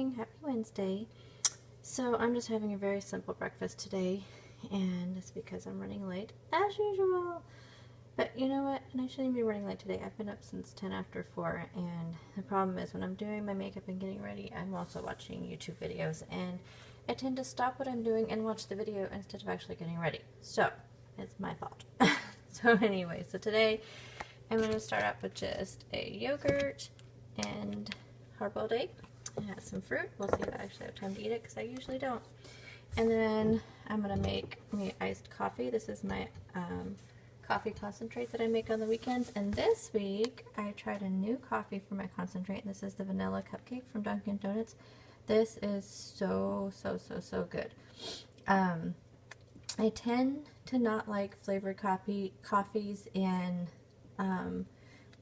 morning, happy Wednesday. So I'm just having a very simple breakfast today, and it's because I'm running late as usual. But you know what, and I shouldn't be running late today. I've been up since 10 after 4, and the problem is when I'm doing my makeup and getting ready, I'm also watching YouTube videos, and I tend to stop what I'm doing and watch the video instead of actually getting ready. So it's my fault. So anyway, so today I'm going to start out with just a yogurt and hard-boiled egg. I have some fruit. We'll see if I actually have time to eat it because I usually don't. And then I'm going to make me iced coffee. This is my coffee concentrate that I make on the weekends. And this week I tried a new coffee for my concentrate. This is the vanilla cupcake from Dunkin' Donuts. This is so good. I tend to not like flavored coffees in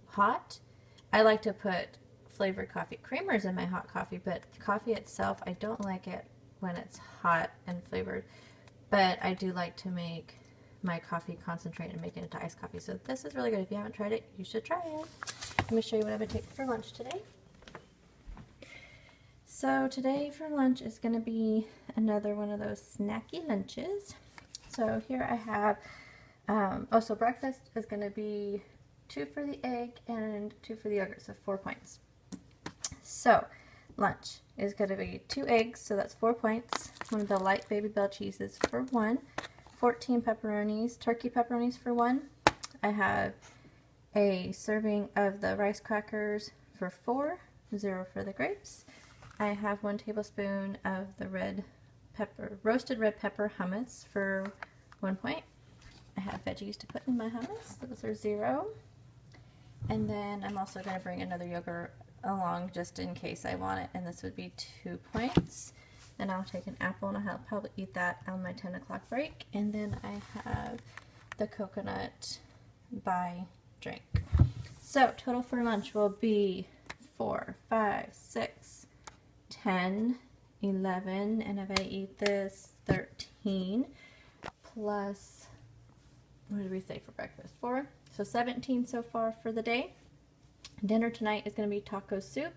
hot. I like to put flavored coffee creamers in my hot coffee, but the coffee itself, I don't like it when it's hot and flavored. But I do like to make my coffee concentrate and make it into iced coffee. So this is really good. If you haven't tried it, you should try it. Let me show you what I'm going to take for lunch today. So today for lunch is going to be another one of those snacky lunches. So here I have, so breakfast is going to be 2 for the egg and 2 for the yogurt, so 4 points. So lunch is going to be 2 eggs, so that's 4 points. One of the light Baby Bell cheeses for 1. 14 pepperonis, turkey pepperonis for 1. I have a serving of the rice crackers for 4, 0 for the grapes. I have 1 tablespoon of the roasted red pepper hummus for 1 point. I have veggies to put in my hummus. Those are 0. And then I'm also going to bring another yogurt along just in case I want it, and this would be 2 points. Then I'll take an apple and I'll probably eat that on my 10 o'clock break. And then I have the coconut by drink. So total for lunch will be 4, 5, 6, 10, 11, and if I eat this, 13, plus, what did we say for breakfast? 4. So 17 so far for the day. Dinner tonight is going to be taco soup.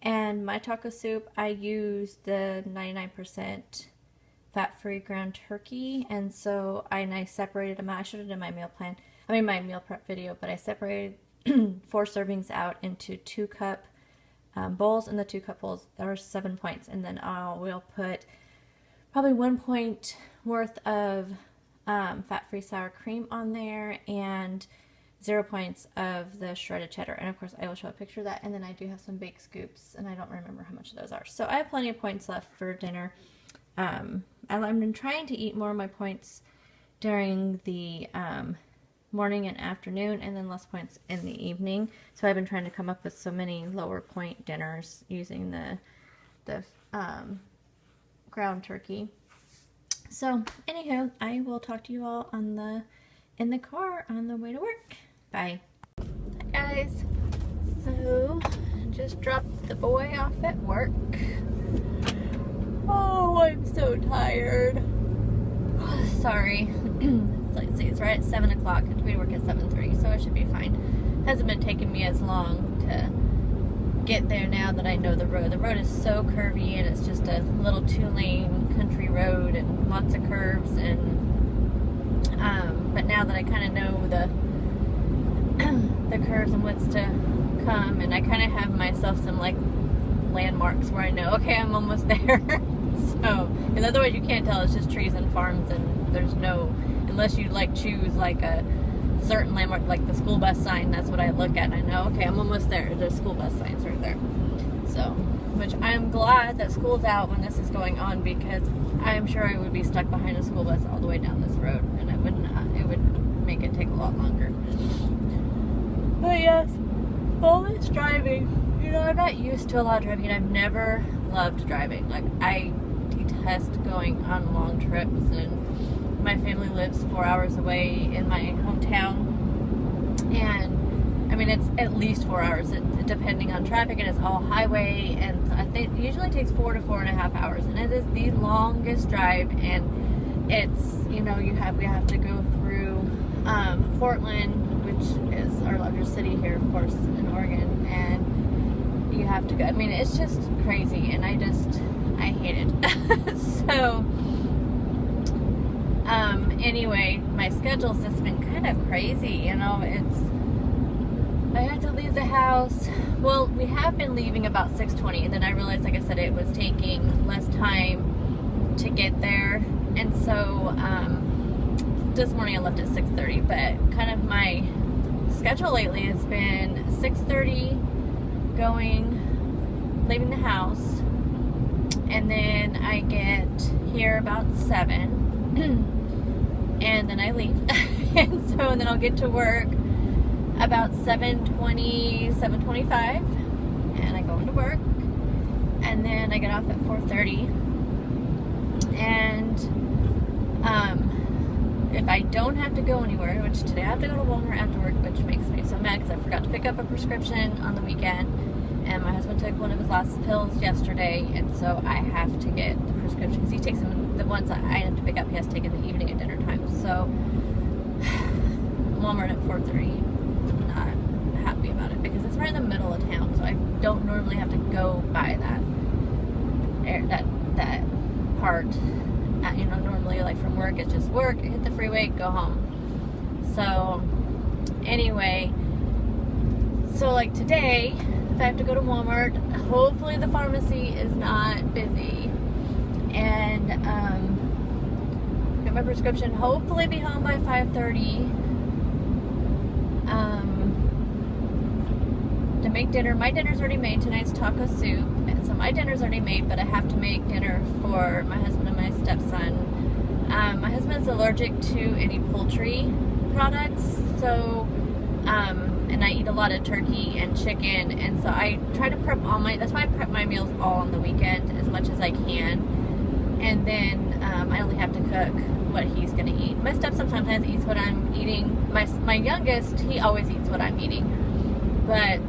And my taco soup, I use the 99% fat-free ground turkey. And so I separated them out. I showed it in my meal plan. I mean my meal prep video, but I separated 4 servings out into 2-cup bowls, and the 2-cup bowls are 7 points. And then we'll put probably 1 point worth of fat-free sour cream on there, and 0 points of the shredded cheddar. And of course I will show a picture of that. And then I do have some baked scoops, and I don't remember how much those are. So I have plenty of points left for dinner. I've been trying to eat more of my points during the morning and afternoon, and then less points in the evening. So I've been trying to come up with so many lower point dinners using the ground turkey. So anywho, I will talk to you all in the car on the way to work. Bye. Hi guys. So just dropped the boy off at work. Oh, I'm so tired. Sorry. Let's see, it's right at 7 o'clock. We work at 7:30, so it should be fine. Hasn't been taking me as long to get there now that I know the road. The road is so curvy, and it's just a little 2-lane country road and lots of curves, and but now that I kind of know the curves and what's to come, and I kind of have myself some like landmarks where I know, okay, I'm almost there. So, because otherwise you can't tell. It's just trees and farms, and there's no, unless you like choose like a certain landmark, like the school bus sign. That's what I look at, and I know, okay, I'm almost there. There's school bus signs right there. So, which I'm glad that school's out when this is going on, because I'm sure I would be stuck behind a school bus all the way down this road, and it would make it take a lot longer. But yes, all this driving, you know, I'm not used to a lot of driving. I've never loved driving. Like, I detest going on long trips, and my family lives 4 hours away in my hometown, and I mean, it's at least 4 hours, depending on traffic, and it's all highway, and I think it usually takes 4 to 4.5 hours, and it is the longest drive. And it's, you know, we have to go through Portland, which is our largest city here, of course, in Oregon, and you have to go. I mean, it's just crazy, and I hate it. So, anyway, my schedule's just been kind of crazy, you know. I had to leave the house. Well, we have been leaving about 6:20, and then I realized, like I said, it was taking less time to get there, and so this morning I left at 6:30. But kind of my schedule lately has been 6:30 leaving the house, and then I get here about 7, and then I leave. and then I'll get to work about 7:20, 7:25, and I go into work, and then I get off at 4:30, and if I don't have to go anywhere, which today I have to go to Walmart after work, which makes me so mad because I forgot to pick up a prescription on the weekend, and my husband took one of his last pills yesterday, and so I have to get the prescription because he takes them, the ones that I have to pick up, he has to take in the evening at dinner time. So Walmart at 4:30. Not happy about it because it's right in the middle of town, so I don't normally have to go by that part. You know, normally like from work, it's just work, hit the freeway, go home. So anyway, so like today, if I have to go to Walmart, hopefully the pharmacy is not busy, and get my prescription, hopefully be home by 5:30. To make dinner. My dinner's already made. Tonight's taco soup, and so my dinner's already made, but I have to make dinner for my husband and my stepson. My husband's allergic to any poultry products, so and I eat a lot of turkey and chicken, and so I try to prep that's why I prep my meals all on the weekend as much as I can, and then I only have to cook what he's gonna eat. My stepson sometimes eats what I'm eating. My youngest, he always eats what I'm eating, but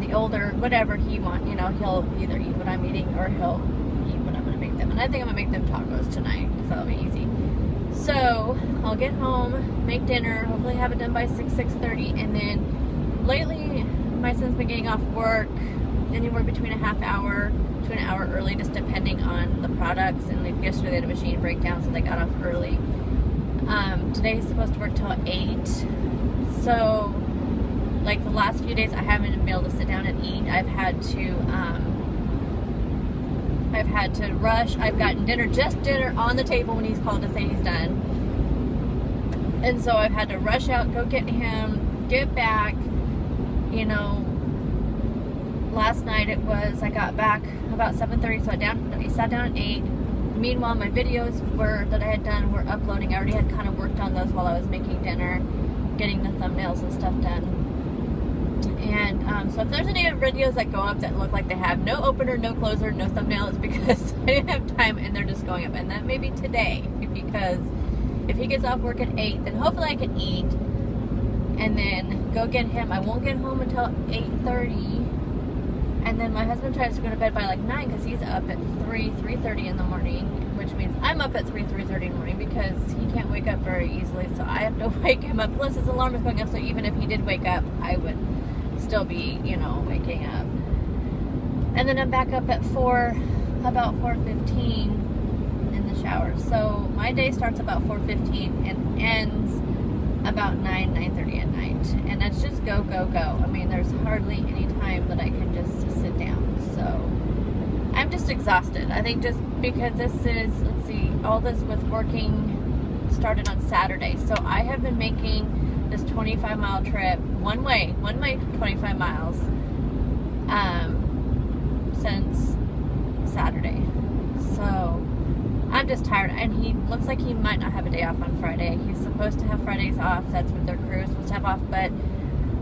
the older, whatever he wants, you know, he'll either eat what I'm eating or he'll eat what I'm gonna make them. And I think I'm gonna make them tacos tonight because that'll be easy. So I'll get home, make dinner, hopefully have it done by 6:30, and then lately my son's been getting off work anywhere between a half hour to an hour early, just depending on the products. And like yesterday they had a machine breakdown, so they got off early. Today he's supposed to work till 8, so like the last few days I haven't been able to sit down and eat. I've had to rush. I've gotten just dinner on the table when he's called to say he's done, and so I've had to rush out, go get him, get back. You know, last night I got back about 7:30, so I sat down at 8. Meanwhile, my videos that I had done were uploading. I already had kind of worked on those while I was making dinner, getting the thumbnails and stuff done. And so if there's any videos that go up that look like they have no opener, no closer, no thumbnail, it's because I didn't have time and they're just going up. And that may be today, because if he gets off work at 8, then hopefully I can eat and then go get him. I won't get home until 8:30. And then my husband tries to go to bed by like 9 because he's up at 3:30 in the morning, which means I'm up at 3:30 in the morning because he can't wake up very easily. So I have to wake him up, plus his alarm is going up. So even if he did wake up, I would still be, you know, waking up. And then I'm back up at about 4:15 in the shower. So my day starts about 4:15 and ends about 9:30 at night. And that's just go, go, go. I mean, there's hardly any time that I can just sit down. So I'm just exhausted. I think just because this is, let's see, all this with working started on Saturday. So I have been making this 25-mile trip one way 25 miles since Saturday. So I'm just tired, and he looks like he might not have a day off on Friday. He's supposed to have Fridays off. That's what their crew is supposed to have off, but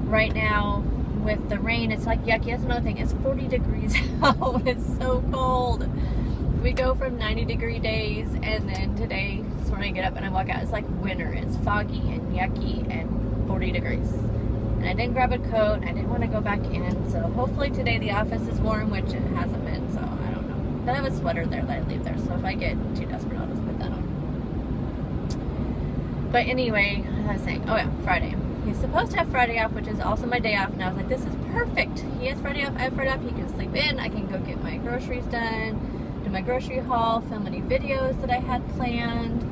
right now with the rain, it's like yucky. That's another thing. It's 40 degrees out. It's so cold. We go from 90-degree days, and then today, this morning I get up and I walk out, it's like winter. It's foggy and yucky and 40 degrees. And I didn't grab a coat, and I didn't want to go back in, so hopefully today the office is warm, which it hasn't been, so I don't know. But I have a sweater there that I leave there, so if I get too desperate, I'll just put that on. But anyway, what was I saying? Oh yeah, Friday. he's supposed to have Friday off, which is also my day off, and I was like, this is perfect. He has Friday off, I have Friday off, he can sleep in, I can go get my groceries done, do my grocery haul, film any videos that I had planned,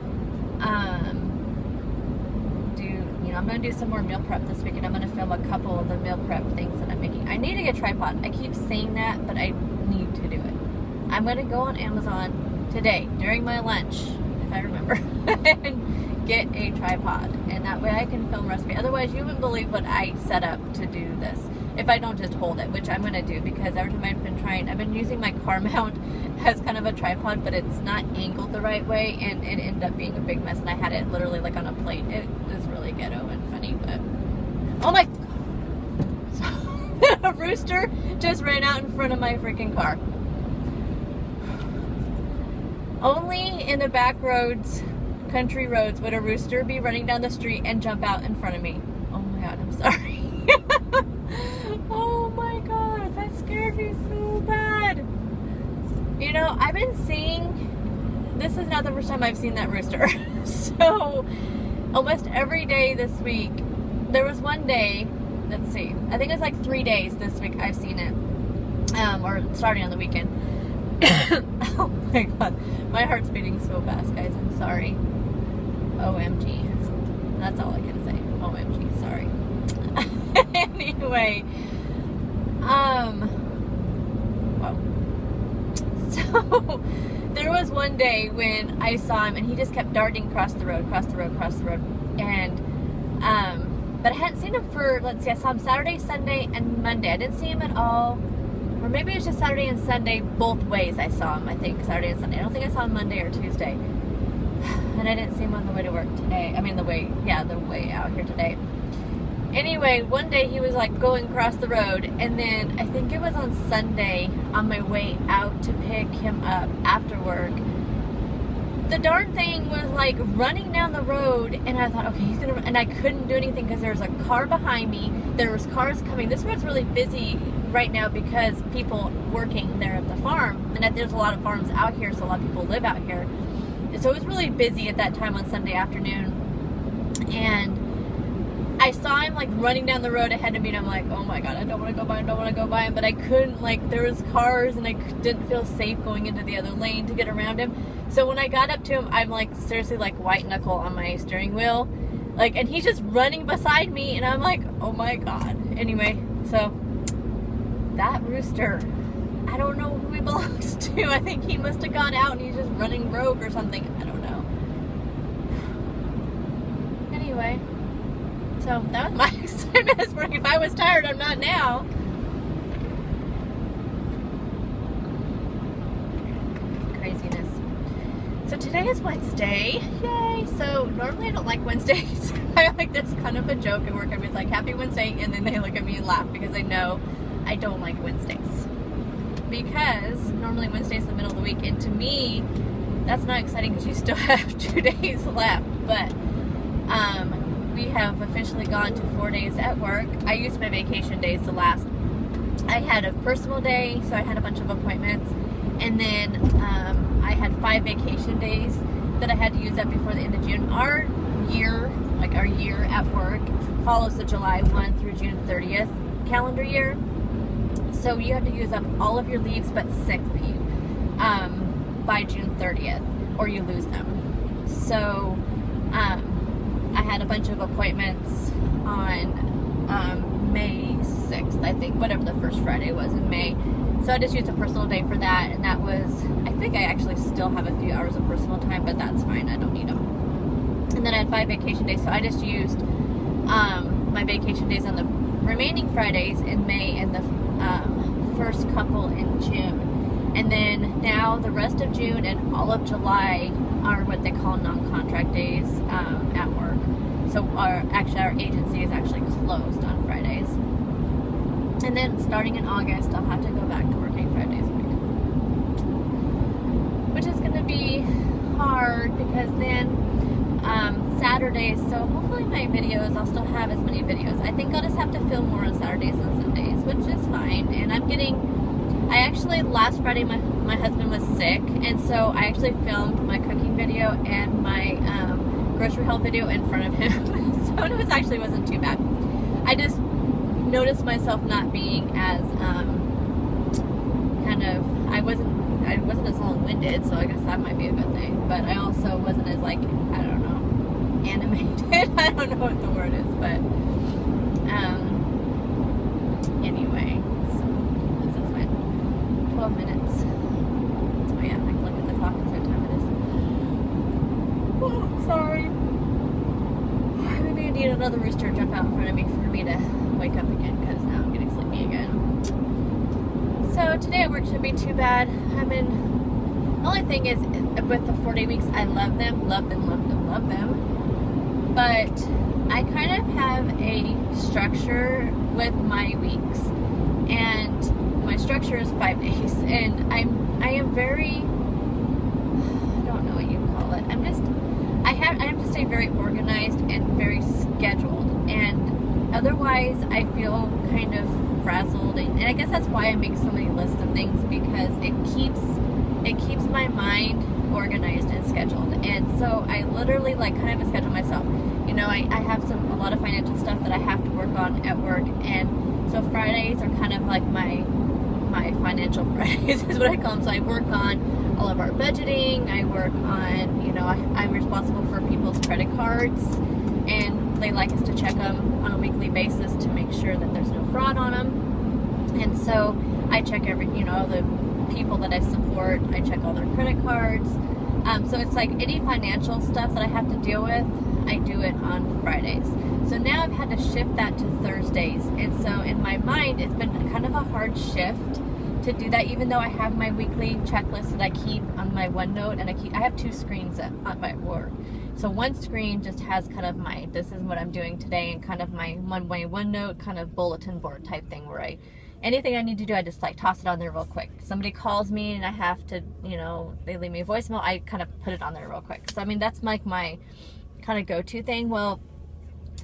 I'm going to do some more meal prep this week, and I'm going to film a couple of the meal prep things that I'm making. I need to get a tripod. I keep saying that, but I need to do it. I'm going to go on Amazon today, during my lunch, if I remember, and get a tripod. And that way I can film recipe. Otherwise, you wouldn't believe what I set up to do this. If I don't just hold it, which I'm going to do, because every time I've been using my car mount as kind of a tripod, but it's not angled the right way, and it ended up being a big mess, and I had it literally like on a plate. It was really ghetto and funny, but oh my god. A rooster just ran out in front of my freaking car. Only in the back roads, country roads, would a rooster be running down the street and jump out in front of me. Oh my god, I'm sorry. Oh my god, that scared me so bad. You know, I've been seeing, this is not the first time I've seen that rooster. So, almost every day this week, there was one day, let's see, I think it's like 3 days this week I've seen it, or starting on the weekend. Oh my god, my heart's beating so fast, guys, I'm sorry. OMG. That's all I can say. OMG, sorry. Anyway, whoa. So, there was one day when I saw him and he just kept darting across the road, and, but I hadn't seen him for, let's see, I saw him Saturday, Sunday, and Monday. I didn't see him at all, or maybe it was just Saturday and Sunday, both ways I saw him, I think, Saturday and Sunday. I don't think I saw him Monday or Tuesday, and I didn't see him on the way to work today, the way out here today. Anyway, one day he was like going across the road, and then I think it was on Sunday on my way out to pick him up after work, the darn thing was like running down the road, and I thought, okay, he's gonna run, and I couldn't do anything because there was a car behind me, there was cars coming. This road's really busy right now because people working there at the farm, and there's a lot of farms out here, so a lot of people live out here. So it was really busy at that time on Sunday afternoon, and I saw him like running down the road ahead of me, and I'm like, oh my god, I don't want to go by him, but I couldn't, like, there was cars, and I didn't feel safe going into the other lane to get around him. So when I got up to him, I'm like seriously like white knuckle on my steering wheel, like, and he's just running beside me, and I'm like, oh my god. Anyway, so that rooster, I don't know who he belongs to. I think he must have gone out and he's just running rogue or something. I don't know. Anyway, so that was my excitement this morning. If I was tired, I'm not now. Craziness. So today is Wednesday. Yay! So normally I don't like Wednesdays. I like, there's kind of a joke at work. Everybody's like, happy Wednesday, and then they look at me and laugh because they know I don't like Wednesdays. Because normally Wednesday is the middle of the week, and to me, that's not exciting because you still have 2 days left. But we have officially gone to 4 days at work. I used my vacation days the last. I had a personal day, so I had a bunch of appointments, and then I had 5 vacation days that I had to use up before the end of June. Our year at work follows the July 1 through June 30th calendar year. So you have to use up all of your leaves but sick leave by June 30th, or you lose them. So I had a bunch of appointments on May 6th, I think, whatever the first Friday was in May. So I just used a personal day for that, and that was, I think I actually still have a few hours of personal time, but that's fine, I don't need them. And then I had 5 vacation days, so I just used my vacation days on the remaining Fridays in May and the first couple in June. And then now the rest of June and all of July are what they call non-contract days at work. So our agency is actually closed on Fridays. And then starting in August, I'll have to go back to working 5 days a week. Which is going to be hard because then Saturdays, so hopefully my videos, I'll still have as many videos. I think I'll just have to film more on Saturdays and Sundays, which is fine. And I actually, last Friday, my husband was sick, and so I actually filmed my cooking video and my grocery haul video in front of him. So it actually wasn't too bad. I just noticed myself not being as I wasn't as long-winded, so I guess that might be a good thing. But I also wasn't as, like, I don't know, animated. I don't know what the word is, but anyway, so this is when 12 minutes. Oh yeah, I can look at the clock and see what time it is. Oh, sorry. Maybe I need another rooster to jump out in front of me for me to wake up again, because now I'm getting sleepy again. So today at work shouldn't be too bad. The only thing is, with the 4-day weeks, I love them. But I kind of have a structure with my weeks, and my structure is 5 days, and I am very, I don't know what you call it. I have to stay very organized and very scheduled, and otherwise I feel kind of frazzled, and I guess that's why I make so many lists of things, because it keeps my mind organized and scheduled. And so I literally kind of schedule myself. You know, I have a lot of financial stuff that I have to work on at work, and so Fridays are kind of like my financial Fridays is what I call them. So I work on all of our budgeting. I work on, you know, I'm responsible for people's credit cards, and they like us to check them on a weekly basis to make sure that there's no fraud on them. And so I check the people that I support, I check all their credit cards. So it's like any financial stuff that I have to deal with, I do it on Fridays. So now I've had to shift that to Thursdays. And so in my mind, it's been kind of a hard shift to do that, even though I have my weekly checklist that I keep on my OneNote, and I have 2 screens on my work. So one screen just has kind of this is what I'm doing today, and kind of my OneNote kind of bulletin board type thing, where anything I need to do, I just toss it on there real quick. Somebody calls me and I have to, they leave me a voicemail, I kind of put it on there real quick. So I mean, that's my kind of go-to thing. Well,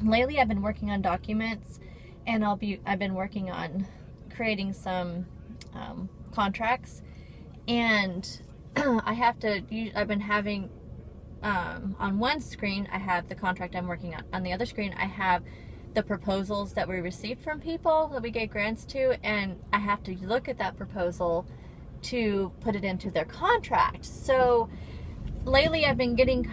lately I've been working on documents, and I've been working on creating some contracts, and I've been having on one screen I have the contract I'm working on the other screen I have the proposals that we received from people that we gave grants to, and I have to look at that proposal to put it into their contract. So lately I've been getting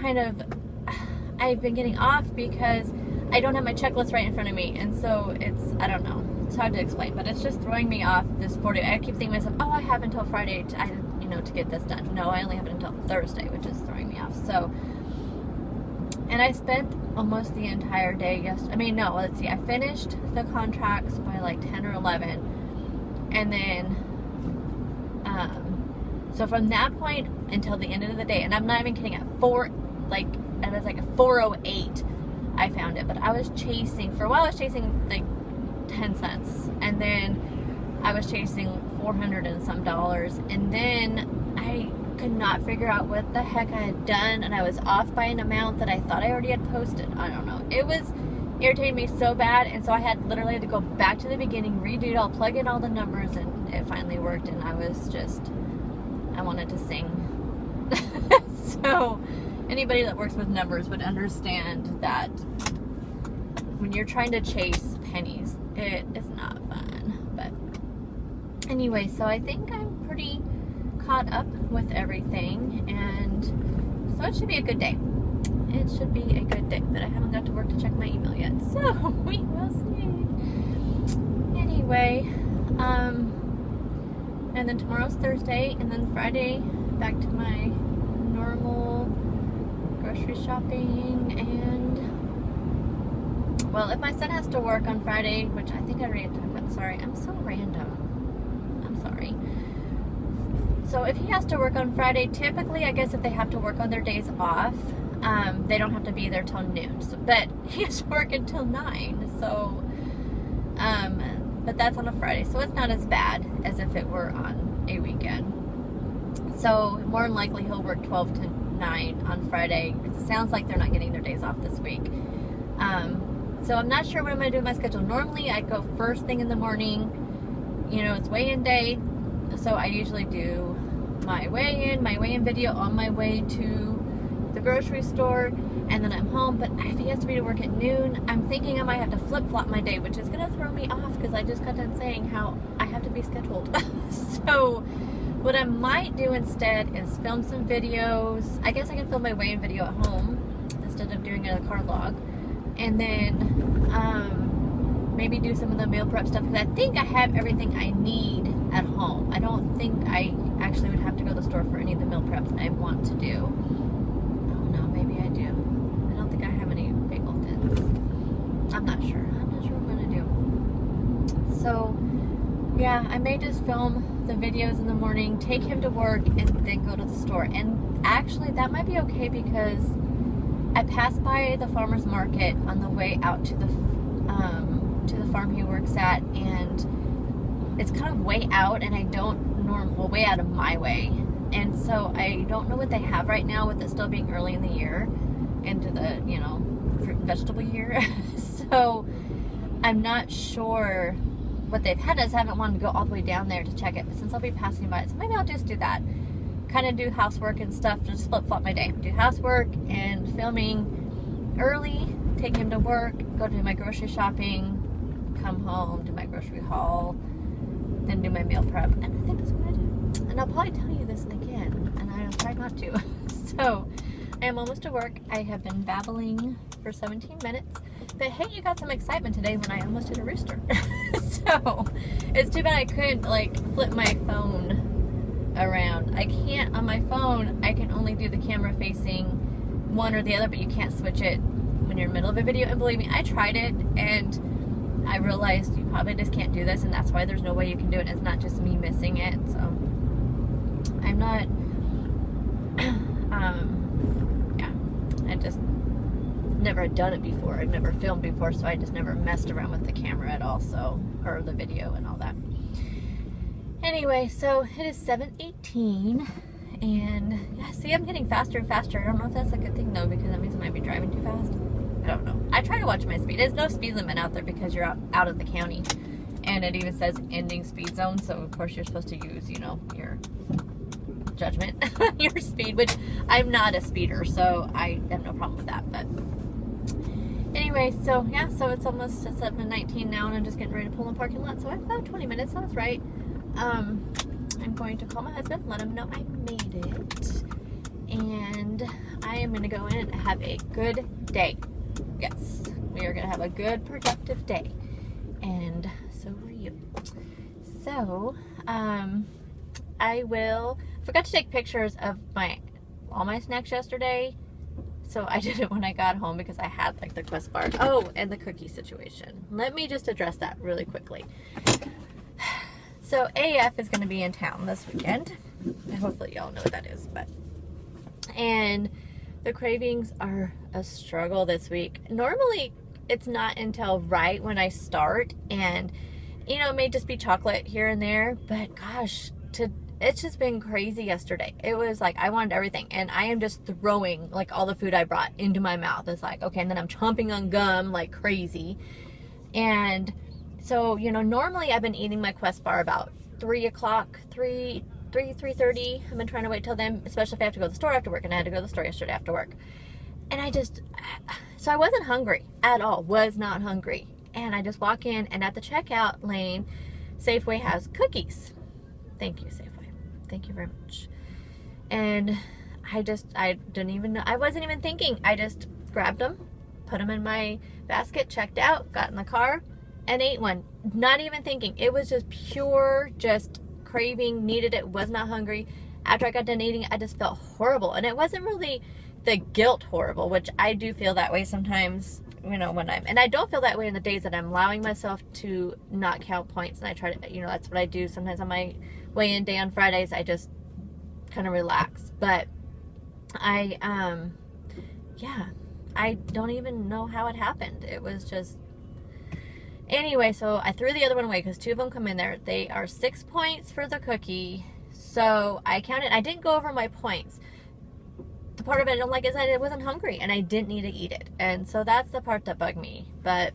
off because I don't have my checklist right in front of me, and so I don't know, it's hard to explain, but it's just throwing me off this 4-day. I keep thinking to myself, oh, I have until Friday to get this done. No, I only have it until Thursday, which is throwing me off. So, and I spent almost the entire day I finished the contracts by 10 or 11, and then so from that point until the end of the day, and I'm not even kidding, at 4:08 I found it. But I was chasing, for a while I was chasing 10 cents, and then I was chasing $400 and some dollars, and then I could not figure out what the heck I had done, and I was off by an amount that I thought I already had posted. I don't know. It was irritating me so bad, and so I had literally to go back to the beginning, redo it all, plug in all the numbers, and it finally worked, and I wanted to sing. So anybody that works with numbers would understand that when you're trying to chase pennies, it is not fun. But anyway, so I think I'm pretty caught up with everything, and so it should be a good day. It should be a good day, but I haven't got to work to check my email yet, so we will see. Anyway, and then tomorrow's Thursday, and then Friday back to my normal grocery shopping. And well, if my son has to work on Friday, which I think I already talked about, sorry, I'm so random, I'm sorry. So if he has to work on Friday, typically I guess if they have to work on their days off, they don't have to be there till noon. So, but he has to work until 9, so but that's on a Friday, so it's not as bad as if it were on a weekend. So more than likely he'll work 12 to 9 on Friday, because it sounds like they're not getting their days off this week. So I'm not sure what I'm going to do with my schedule. Normally I go first thing in the morning, it's weigh-in day, so I usually do my weigh-in video on my way to the grocery store, and then I'm home. But if he has to be to work at noon, I'm thinking I might have to flip-flop my day, which is going to throw me off because I just got done saying how I have to be scheduled. So what I might do instead is film some videos. I guess I can film my weigh-in video at home instead of doing it in a car log. And then maybe do some of the meal prep stuff, because I think I have everything I need at home. I don't think I actually would have to go to the store for any of the meal preps I want to do. I don't know, maybe I do. I don't think I have any bagel thins. I'm not sure. I'm not sure what I'm going to do. So, yeah, I may just film the videos in the morning, take him to work, and then go to the store. And actually, that might be okay because I passed by the farmer's market on the way out to the farm he works at, and it's kind of way out, and I don't well, way out of my way, and so I don't know what they have right now with it still being early in the year into the, you know, fruit and vegetable year. So I'm not sure what they've had. I just haven't wanted to go all the way down there to check it, but since I'll be passing by it, so maybe I'll just do that, kind of do housework and stuff, just flip-flop my day, do housework and filming early, take him to work, go do my grocery shopping, come home, do my grocery haul, then do my meal prep, and I think that's what I do. And I'll probably tell you this again, and I'll try not to. So I am almost to work. I have been babbling for 17 minutes, but hey, you got some excitement today when I almost hit a rooster. So it's too bad I couldn't like flip my phone around. I can't on my phone. I can only do the camera facing one or the other, but you can't switch it when you're in the middle of a video. And believe me, I tried it, and I realized you probably just can't do this, and that's why there's no way you can do it. It's not just me missing it. So I'm not yeah, I just never had done it before. I've never filmed before, so I just never messed around with the camera at all, so, or the video and all that. Anyway, so it is 7:18, and yeah, see, I'm getting faster and faster. I don't know if that's a good thing though, because that means I might be driving too fast. I don't know. I try to watch my speed. There's no speed limit out there because you're out of the county, and it even says ending speed zone, so of course you're supposed to use, you know, your judgment, your speed, which I'm not a speeder, so I have no problem with that. But anyway, so yeah, so it's almost 7:19 now, and I'm just getting ready to pull in the parking lot, so I have about 20 minutes, so that's right. I'm going to call my husband, let him know I made it, and I am going to go in and have a good day. Yes, we are going to have a good, productive day, and so are you. So, I forgot to take pictures of all my snacks yesterday, so I did it when I got home because I had like the Quest bar. Oh, and the cookie situation. Let me just address that really quickly. So AF is going to be in town this weekend. Hopefully y'all know what that is, and the cravings are a struggle this week. Normally it's not until right when I start, and you know, it may just be chocolate here and there, but gosh, it's just been crazy yesterday. It was like I wanted everything, and I am just throwing like all the food I brought into my mouth. It's like, okay, and then I'm chomping on gum like crazy. And so, you know, normally I've been eating my Quest bar about 3 o'clock, 3:30. I've been trying to wait till then, especially if I have to go to the store after work, and I had to go to the store yesterday after work. And so I wasn't hungry at all, was not hungry. And I just walk in, and at the checkout lane, Safeway has cookies. Thank you, Safeway. Thank you very much. And I didn't even know, I wasn't even thinking. I just grabbed them, put them in my basket, checked out, got in the car, and ate one. Not even thinking. It was just pure, just craving, needed it, was not hungry. After I got done eating, I just felt horrible. And it wasn't really the guilt horrible, which I do feel that way sometimes, you know, and I don't feel that way in the days that I'm allowing myself to not count points, and I try to, you know, that's what I do sometimes on my weigh-in day on Fridays. I just kind of relax. But yeah, I don't even know how it happened. It was just, anyway, so I threw the other one away because 2 of them come in there. They are 6 points for the cookie. So I counted. I didn't go over my points. The part of it I don't like is that I wasn't hungry and I didn't need to eat it. And so that's the part that bugged me. But,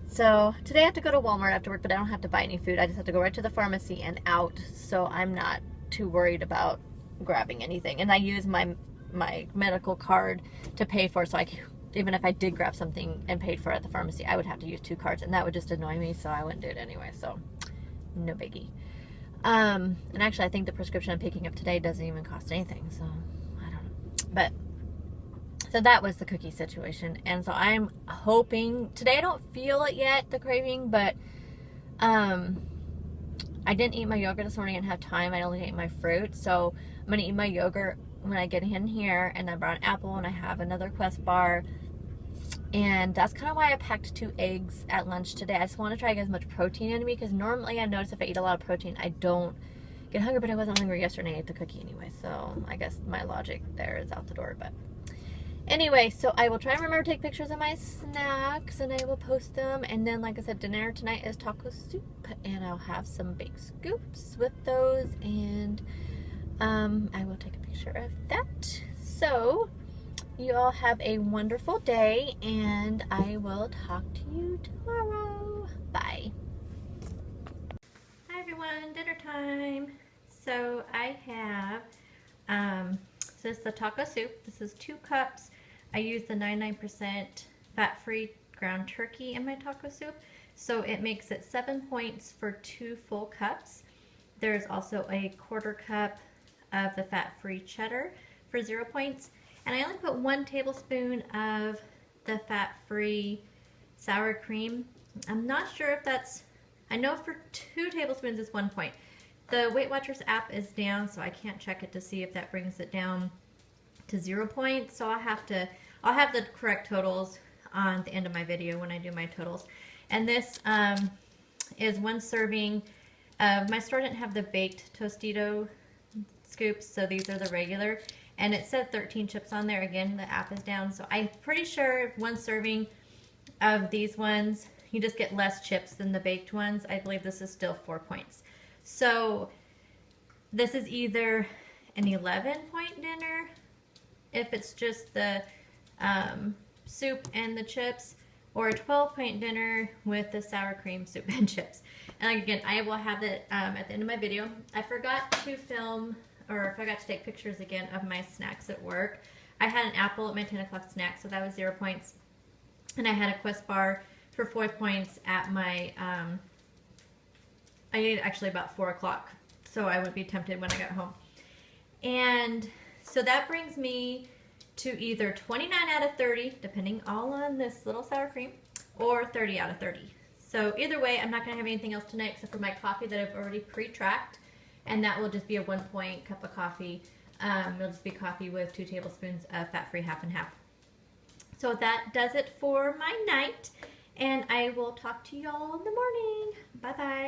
so today I have to go to Walmart after work, but I don't have to buy any food. I just have to go right to the pharmacy and out. So I'm not too worried about grabbing anything. And I use my medical card to pay for it, so even if I did grab something and paid for it at the pharmacy, I would have to use 2 cards, and that would just annoy me, so I wouldn't do it anyway, so no biggie. And actually I think the prescription I'm picking up today doesn't even cost anything, so I don't know. But so that was the cookie situation, and so I'm hoping today. I don't feel it yet, the craving, but I didn't eat my yogurt this morning and have time. I only ate my fruit, so I'm gonna eat my yogurt when I get in here, and I brought an apple and I have another Quest bar, and that's kind of why I packed 2 eggs at lunch today. I just want to try to get as much protein into me, because normally I notice if I eat a lot of protein I don't get hungry, but I wasn't hungry yesterday and I ate the cookie anyway, so I guess my logic there is out the door. But anyway, so I will try and remember to take pictures of my snacks, and I will post them. And then, like I said, dinner tonight is taco soup, and I'll have some baked scoops with those, and I will take a picture of that. So you all have a wonderful day, and I will talk to you tomorrow. Bye. Hi everyone, dinner time. So I have this is the taco soup. This is 2 cups. I use the 99% fat-free ground turkey in my taco soup, so it makes it 7 points for 2 full cups. There's also a 1/4 cup of the fat-free cheddar for 0 points, and I only put 1 tablespoon of the fat-free sour cream. I'm not sure if that's, I know for 2 tablespoons it's 1 point. The Weight Watchers app is down, so I can't check it to see if that brings it down to 0 points. So I'll have the correct totals on the end of my video when I do my totals. And this is 1 serving of, my store didn't have the baked Tostito scoops, so these are the regular. And it said 13 chips on there. Again, the app is down, so I'm pretty sure 1 serving of these ones, you just get less chips than the baked ones. I believe this is still 4 points. So this is either an 11-point dinner if it's just the soup and the chips, or a 12-point dinner with the sour cream soup and chips. And again, I will have it at the end of my video. I forgot to film, or I forgot to take pictures again of my snacks at work. I had an apple at my 10 o'clock snack, so that was 0 points. And I had a Quest bar for 4 points at my, I ate actually about 4 o'clock, so I wouldn't be tempted when I got home. And so that brings me to either 29 out of 30, depending all on this little sour cream, or 30 out of 30. So either way, I'm not going to have anything else tonight except for my coffee that I've already pre-tracked, and that will just be a 1-point cup of coffee. It'll just be coffee with 2 tablespoons of fat-free half and half. So that does it for my night, and I will talk to y'all in the morning. Bye-bye.